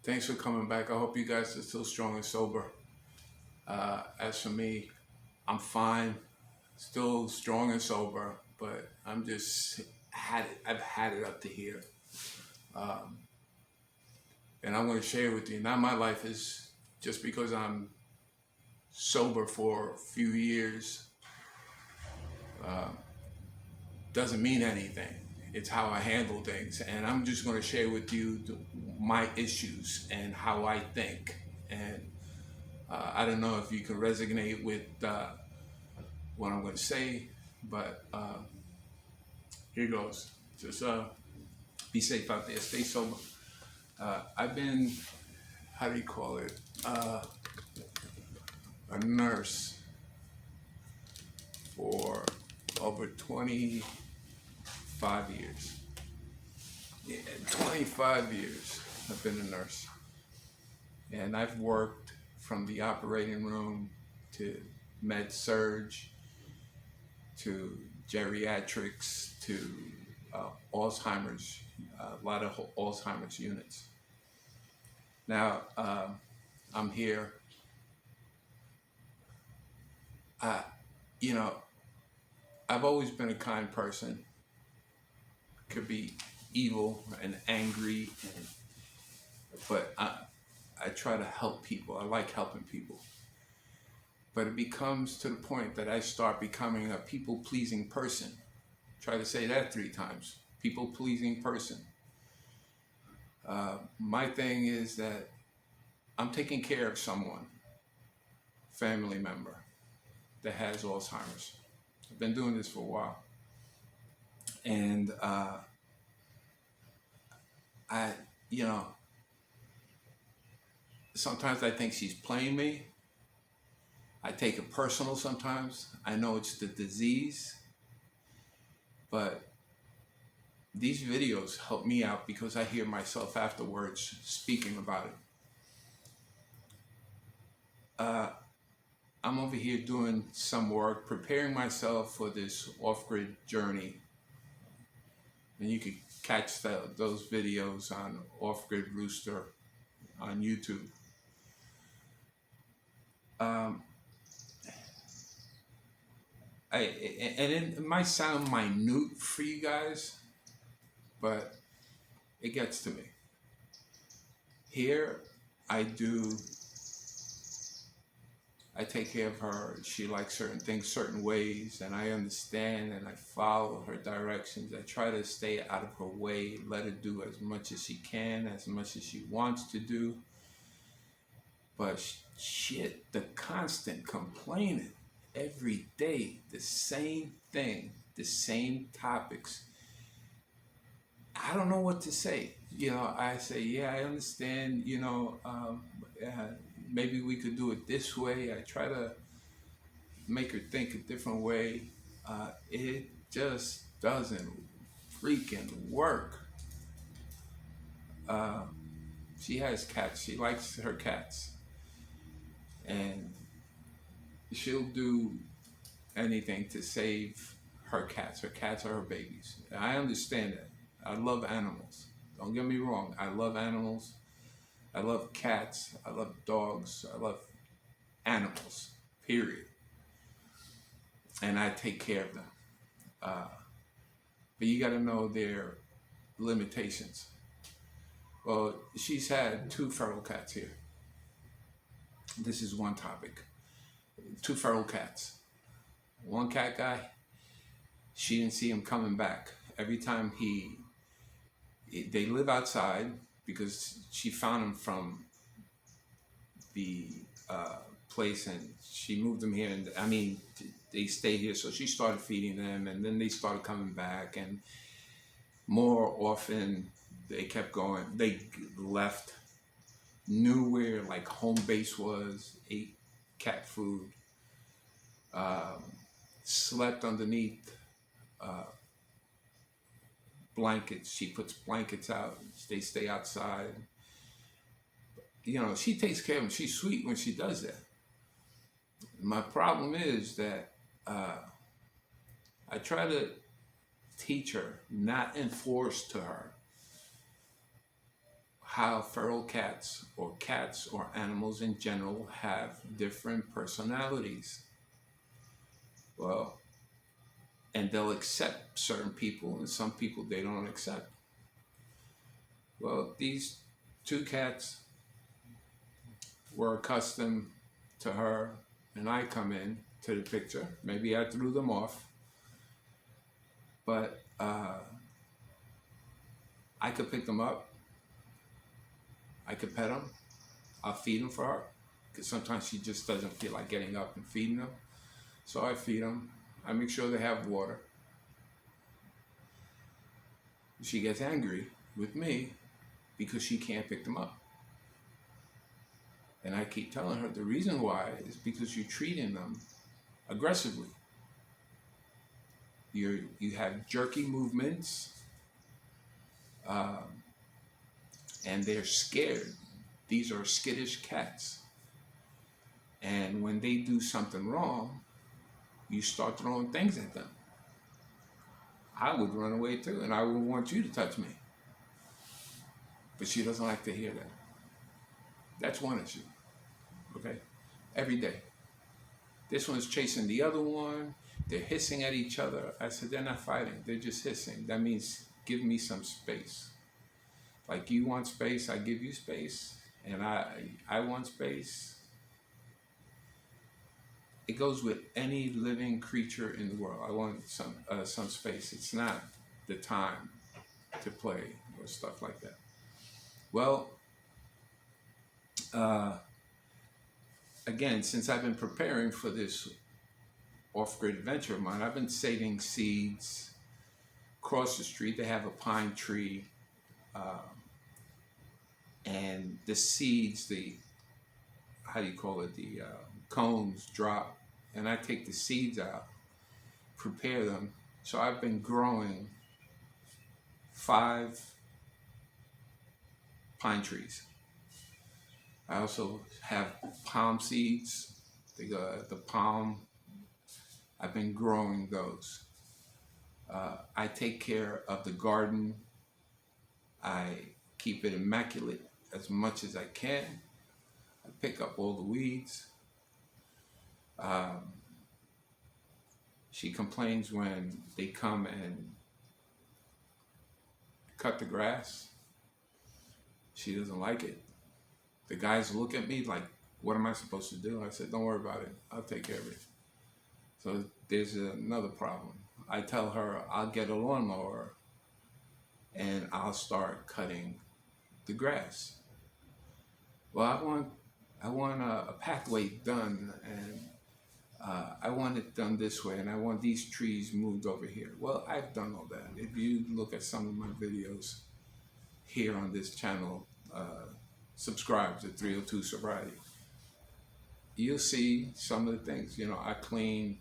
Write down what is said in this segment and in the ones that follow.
Thanks for coming back. I hope you guys are still strong and sober. As for me, I'm fine, still strong and sober, but I'm just had it. I've had it up to here, um, and I'm going to share with you. Now my life is just because I'm sober for a few years uh, doesn't mean anything. It's how I handle things, and I'm just going to share with you my issues and how I think. And I don't know if you can resonate with what I'm going to say, but here goes. Just be safe out there, stay sober. I've been, how do you call it, a nurse for over 25 years. Yeah, 25 years I've been a nurse. And I've worked from the operating room to med surge to geriatrics to Alzheimer's, a lot of Alzheimer's units. Now, I'm here. I, you know, I've always been a kind person. Could be evil and angry, but I try to help people. I like helping people. But it becomes to the point that I start becoming a people-pleasing person. Try to say that 3 times. People-pleasing person. My thing is that I'm taking care of someone, family member, that has Alzheimer's. I've been doing this for a while. And I, you know, sometimes I think she's playing me. I take it personal sometimes. I know it's the disease, but these videos help me out because I hear myself afterwards speaking about it. I'm over here doing some work, preparing myself for this off-grid journey. And you can catch those videos on Off-Grid Rooster on YouTube. And it might sound minute for you guys, but it gets to me. Here, I take care of her. She likes certain things certain ways, and I understand and I follow her directions. I try to stay out of her way, let her do as much as she can, as much as she wants to do. But shit, the constant complaining every day, the same thing, the same topics. I don't know what to say. I say, yeah, I understand, maybe we could do it this way. I try to make her think a different way. It just doesn't freaking work. She has cats. She likes her cats. And she'll do anything to save her cats. Her cats are her babies. I understand that. I love animals. Don't get me wrong. I love animals. I love cats. I love dogs. I love animals, period. And I take care of them. But you got to know their limitations. Well, she's had 2 feral cats here. This is one topic. 2 feral cats. One cat guy, she didn't see him coming back. Every time they live outside because she found him from the place and she moved them here. And they stayed here, so she started feeding them, and then they started coming back, and more often they kept going. They left, knew where like home base was, ate cat food, slept underneath blankets. She puts blankets out. They stay outside. She takes care of them. She's sweet when she does that. My problem is that I try to teach her, not enforce to her how feral cats or animals in general have different personalities. Well, and they'll accept certain people and some people they don't accept. Well, these two cats were accustomed to her, and I come in to the picture. Maybe I threw them off, but I could pick them up. I could pet them. I'll feed them for her, because sometimes she just doesn't feel like getting up and feeding them. So I feed them. I make sure they have water. She gets angry with me because she can't pick them up. And I keep telling her the reason why is because you're treating them aggressively. You have jerky movements, and they're scared. These are skittish cats. And when they do something wrong, you start throwing things at them. I would run away too, and I would want you to touch me. But she doesn't like to hear that. That's one issue. Okay? Every day. This one's chasing the other one. They're hissing at each other. I said, they're not fighting. They're just hissing. That means give me some space. Like you want space, I give you space. And I want space. It goes with any living creature in the world. I want some space. It's not the time to play or stuff like that. Well, again, since I've been preparing for this off-grid adventure of mine, I've been saving seeds. Across the street, they have a pine tree, and the seeds, the cones drop, and I take the seeds out, prepare them. So I've been growing 5 pine trees. I also have palm seeds. The palm, I've been growing those. I take care of the garden. I keep it immaculate as much as I can. I pick up all the weeds. She complains when they come and cut the grass. She doesn't like it. The guys look at me like, what am I supposed to do? I said, don't worry about it. I'll take care of it. So there's another problem. I tell her I'll get a lawnmower and I'll start cutting the grass. Well, I want a pathway done, and I want it done this way, and I want these trees moved over here. Well, I've done all that. If you look at some of my videos here on this channel, subscribe to 302 Sobriety, you'll see some of the things. I cleaned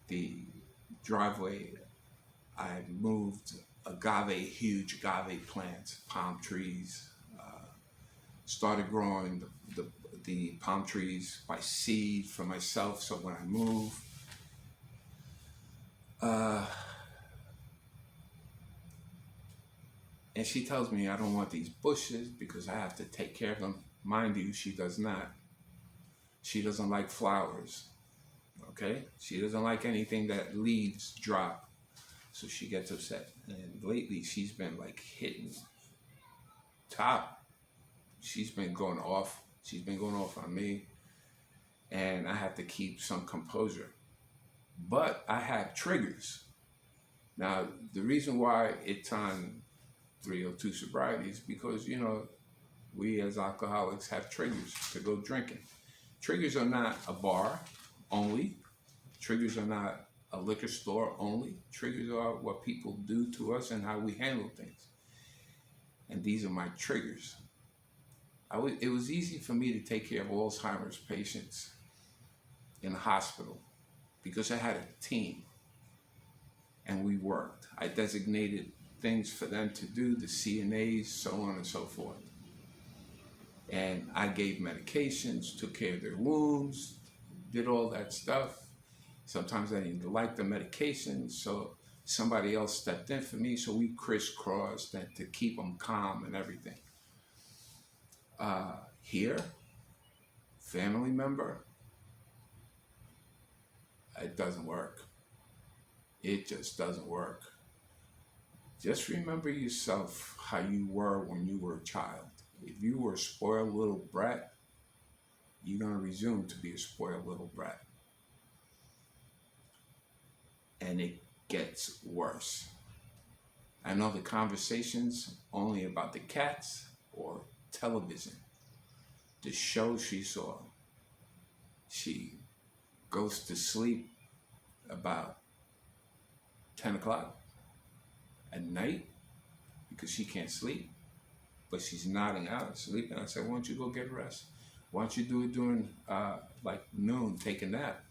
the driveway. I moved huge agave plants, palm trees. Started growing the palm trees by seed for myself, so when I move, and she tells me I don't want these bushes because I have to take care of them. Mind you, she does not. She doesn't like flowers, okay? She doesn't like anything that leaves drop, so she gets upset. And lately she's been like hitting top. She's been going off. She's been going off on me, and I have to keep some composure. But I have triggers. Now, the reason why it's on 302 Sobriety is because, we as alcoholics have triggers to go drinking. Triggers are not a bar only. Triggers are not a liquor store only. Triggers are what people do to us and how we handle things. And these are my triggers. It was easy for me to take care of Alzheimer's patients in the hospital because I had a team and we worked. I designated things for them to do, the CNAs, so on and so forth. And I gave medications, took care of their wounds, did all that stuff. Sometimes I didn't like the medication, so somebody else stepped in for me, so we crisscrossed to keep them calm and everything. Here, family member, it doesn't work. It just doesn't work. Just remember yourself how you were when you were a child. If you were a spoiled little brat, you're going to resume to be a spoiled little brat. And it gets worse. I know the conversations only about the cats or television. The show she saw, she goes to sleep about 10 o'clock at night because she can't sleep, but she's nodding out, sleeping. I said, why don't you go get rest? Why don't you do it during like noon, take a nap?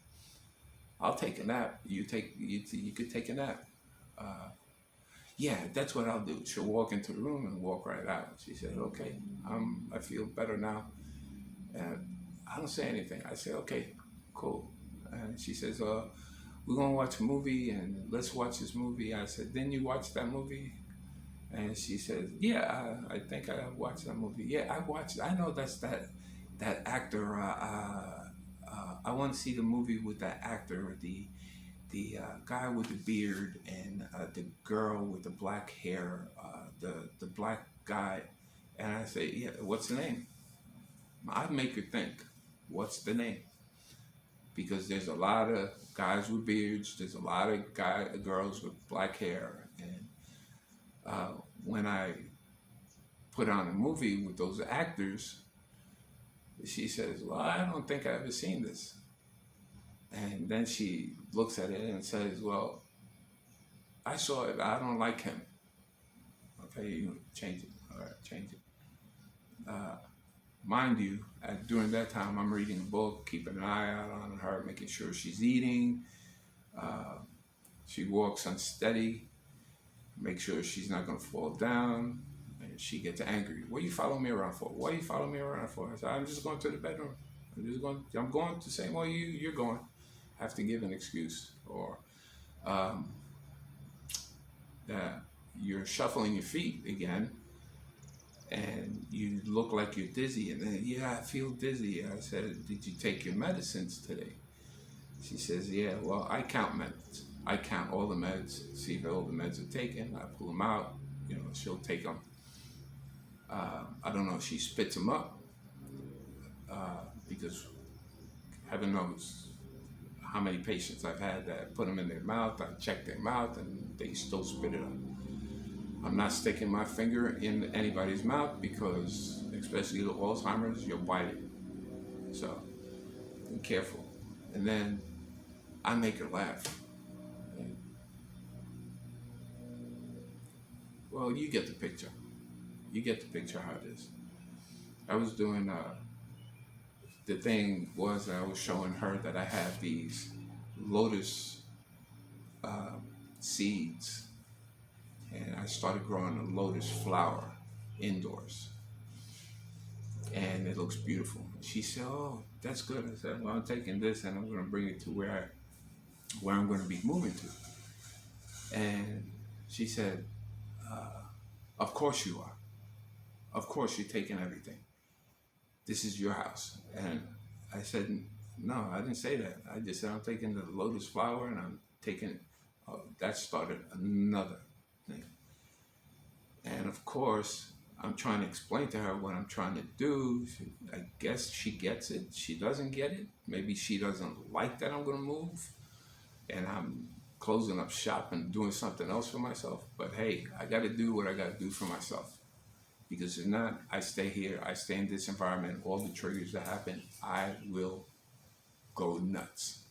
I'll take a nap. You could take a nap. Yeah, that's what I'll do. She'll walk into the room and walk right out. She said, okay, I feel better now. And I don't say anything. I say, okay, cool. And she says, we're going to watch a movie and let's watch this movie. I said, didn't you watch that movie? And she says, yeah, I think I watched that movie. Yeah, I watched. I know that's that actor. I want to see the movie with that actor, the guy with the beard and the girl with the black hair, the black guy. And I say, yeah, what's the name? I'd make her think, what's the name? Because there's a lot of guys with beards. There's a lot of girls with black hair. And when I put on a movie with those actors, she says, well, I don't think I've ever seen this. And then she looks at it and says, well, I saw it. I don't like him. Okay, you change it. All right, change it. Mind you, during that time, I'm reading a book, keeping an eye out on her, making sure she's eating. She walks unsteady, make sure she's not going to fall down. And she gets angry. What are you following me around for? What are you following me around for? I said, I'm just going to the bedroom. I'm going the same way you're going. Have to give an excuse. Or that you're shuffling your feet again and you look like you're dizzy. And then, yeah, I feel dizzy. I said, did you take your medicines today? She says, yeah, well, I count meds. I count all the meds, see if all the meds are taken. I pull them out. She'll take them. I don't know if she spits them up because heaven knows how many patients I've had that put them in their mouth. I check their mouth and they still spit it up. I'm not sticking my finger in anybody's mouth because, especially the Alzheimer's, you'll bite it. So be careful. And then I make her laugh. And, well, you get the picture. You get the picture how it is. I was doing, the thing was I was showing her that I have these lotus seeds. And I started growing a lotus flower indoors. And it looks beautiful. She said, oh, that's good. I said, well, I'm taking this and I'm going to bring it to where I'm going to be moving to. And she said, of course you are. Of course you're taking everything. This is your house. And I said, no, I didn't say that. I just said, I'm taking the lotus flower and I'm taking, that started another thing. And of course, I'm trying to explain to her what I'm trying to do. I guess she gets it. She doesn't get it. Maybe she doesn't like that I'm going to move. And I'm closing up shop and doing something else for myself. But hey, I got to do what I got to do for myself. Because if not, I stay here. I stay in this environment. All the triggers that happen, I will go nuts.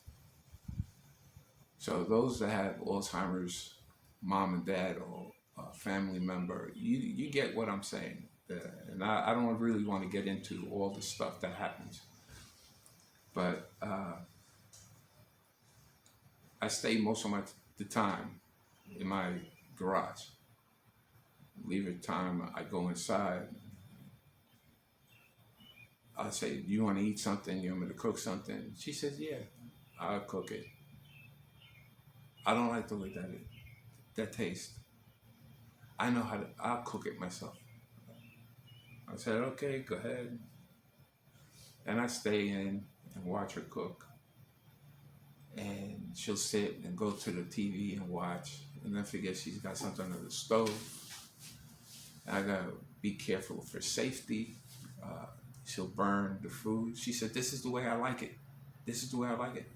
So those that have Alzheimer's, mom and dad, or a family member, you get what I'm saying. And I don't really want to get into all the stuff that happens. But I stay most of the time in my garage. Leave it time, I go inside. I say, do you want to eat something? You want me to cook something? She says, yeah, I'll cook it. I don't like the way that tastes. I know I'll cook it myself. I said, okay, go ahead. And I stay in and watch her cook. And she'll sit and go to the TV and watch. And then forget she's got something on the stove. And I gotta be careful for safety. Uh, she'll burn the food. She said, this is the way I like it. This is the way I like it.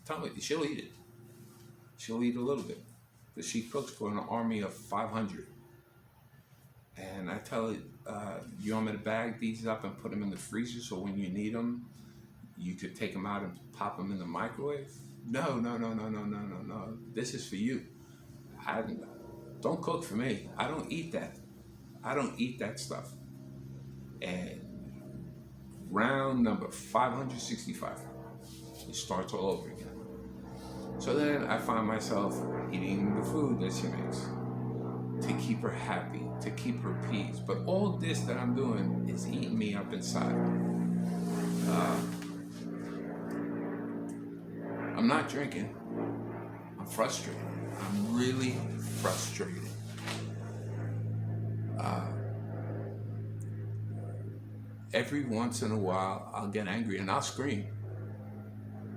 Tell me, she'll eat it. She'll eat a little bit. But she cooks for an army of 500. And I tell her, you want me to bag these up and put them in the freezer so when you need them, you could take them out and pop them in the microwave? No, no, no, no, no, no, no, no. This is for you. I don't cook for me. I don't eat that. I don't eat that stuff. And round number 565, it starts all over again. So then I find myself eating the food that she makes to keep her happy, to keep her peace. But all this that I'm doing is eating me up inside. I'm not drinking. I'm frustrated. I'm really frustrated. Every once in a while, I'll get angry and I'll scream.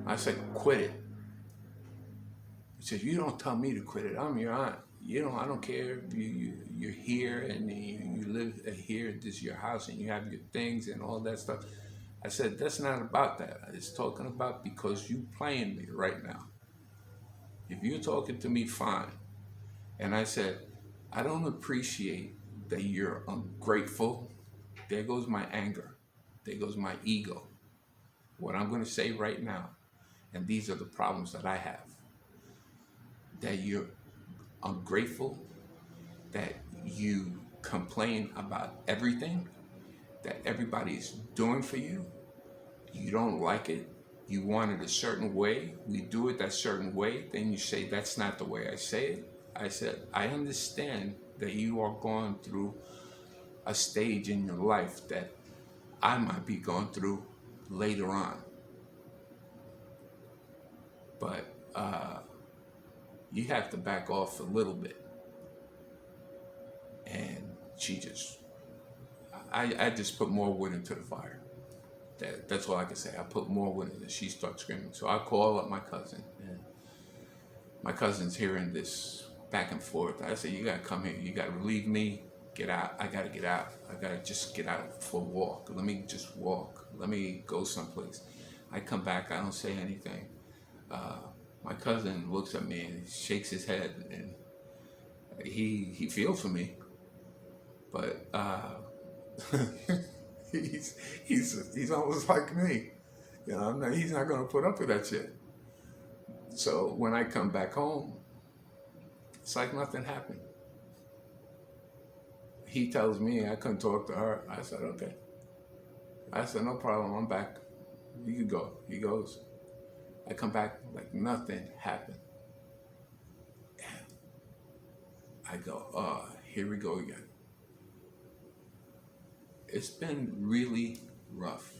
I say, quit it. He says, you don't tell me to quit it. I'm your aunt. I don't care if you're here and you live here. This is your house and you have your things and all that stuff. I said, that's not about that. It's talking about because you playing me right now. If you're talking to me, fine. And I said, I don't appreciate that you're ungrateful. There goes my anger. There goes my ego. What I'm going to say right now, and these are the problems that I have, that you're ungrateful, that you complain about everything that everybody's doing for you. You don't like it. You want it a certain way. We do it that certain way. Then you say, that's not the way I say it. I said, I understand that you are going through a stage in your life that I might be going through later on. But you have to back off a little bit. And I just put more wood into the fire. That's all I can say. I put more wood in it. She starts screaming. So I call up my cousin. And my cousin's hearing this back and forth. I said, you gotta come here. You gotta relieve me. Get out. I gotta get out. I gotta just get out for a walk. Let me just walk. Let me go someplace. I come back. I don't say anything. My cousin looks at me and shakes his head, and he feels for me, but he's almost like me. He's not gonna put up with that shit. So when I come back home, it's like nothing happened. He tells me I couldn't talk to her. I said, okay. I said, no problem, I'm back. You can go. He goes. I come back like nothing happened. And I go, here we go again. It's been really rough.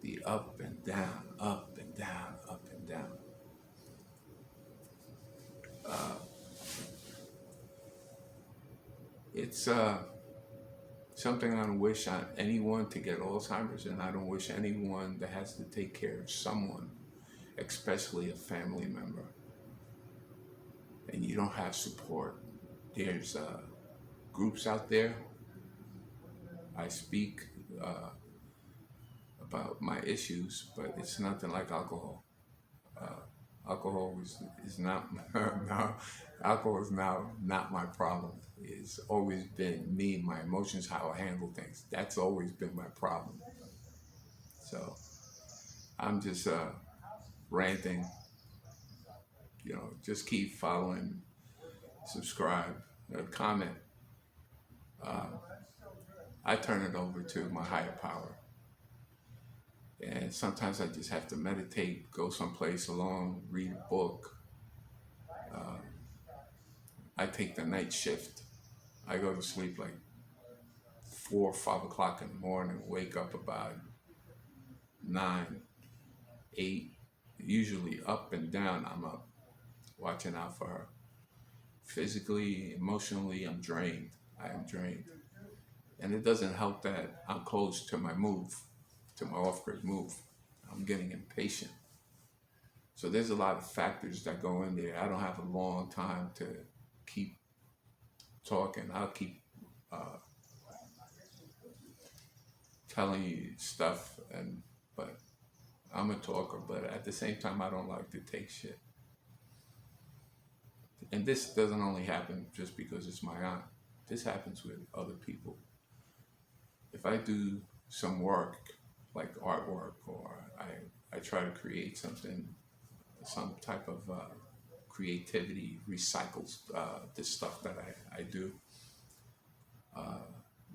The up and down, up and down, up and down. It's something I don't wish on anyone to get Alzheimer's, and I don't wish anyone that has to take care of someone, especially a family member, and you don't have support. There's groups out there. I speak about my issues, but it's nothing like alcohol. Alcohol is not no, alcohol is now not my problem. It's always been me, my emotions, how I handle things. That's always been my problem. So I'm just ranting. Just keep following, subscribe, comment. I turn it over to my higher power. And sometimes I just have to meditate, go someplace alone, read a book. I take the night shift. I go to sleep like 4 or 5 o'clock in the morning, wake up about 9, 8, usually up and down. I'm up, watching out for her. Physically, emotionally, I'm drained. I am drained. And it doesn't help that I'm close to my move, to my off-grid move. I'm getting impatient. So there's a lot of factors that go in there. I don't have a long time to keep talking. I'll keep uh, telling you stuff, but I'm a talker. But at the same time, I don't like to take shit. And this doesn't only happen just because it's my aunt. This happens with other people. If I do some work, like artwork, or I try to create something, some type of creativity, recycles the stuff that I do.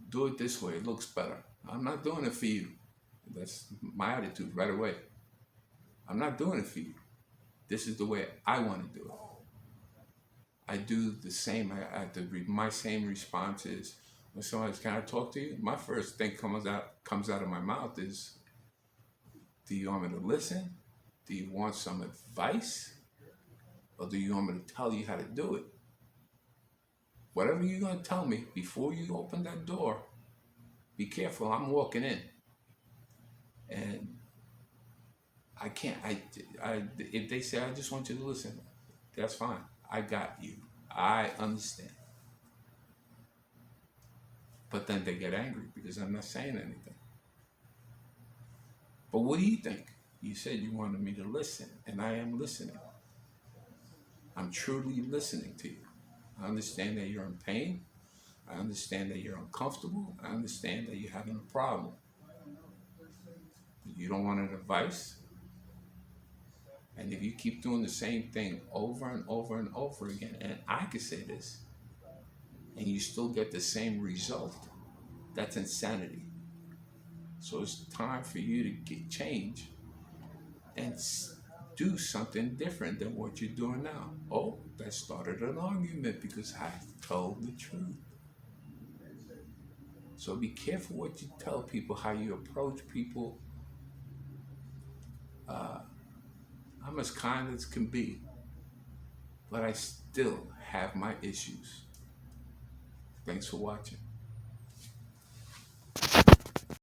Do it this way, it looks better. I'm not doing it for you. That's my attitude right away. I'm not doing it for you. This is the way I want to do it. I do the same. My same response is when someone says, "Can I talk to you?" My first thing comes out of my mouth is, "Do you want me to listen? Do you want some advice? Or do you want me to tell you how to do it? Whatever you're gonna tell me before you open that door, be careful. I'm walking in, and I can't. If they say I just want you to listen, that's fine. I got you. I understand." But then they get angry because I'm not saying anything. But what do you think? You said you wanted me to listen, and I am listening. I'm truly listening to you. I understand that you're in pain. I understand that you're uncomfortable. I understand that you're having a problem. You don't want an advice. And if you keep doing the same thing over and over and over again, and I could say this, and you still get the same result, that's insanity. So it's time for you to get change and do something different than what you're doing now. Oh, that started an argument because I told the truth. So be careful what you tell people, how you approach people. I'm as kind as can be, but I still have my issues. Thanks for watching.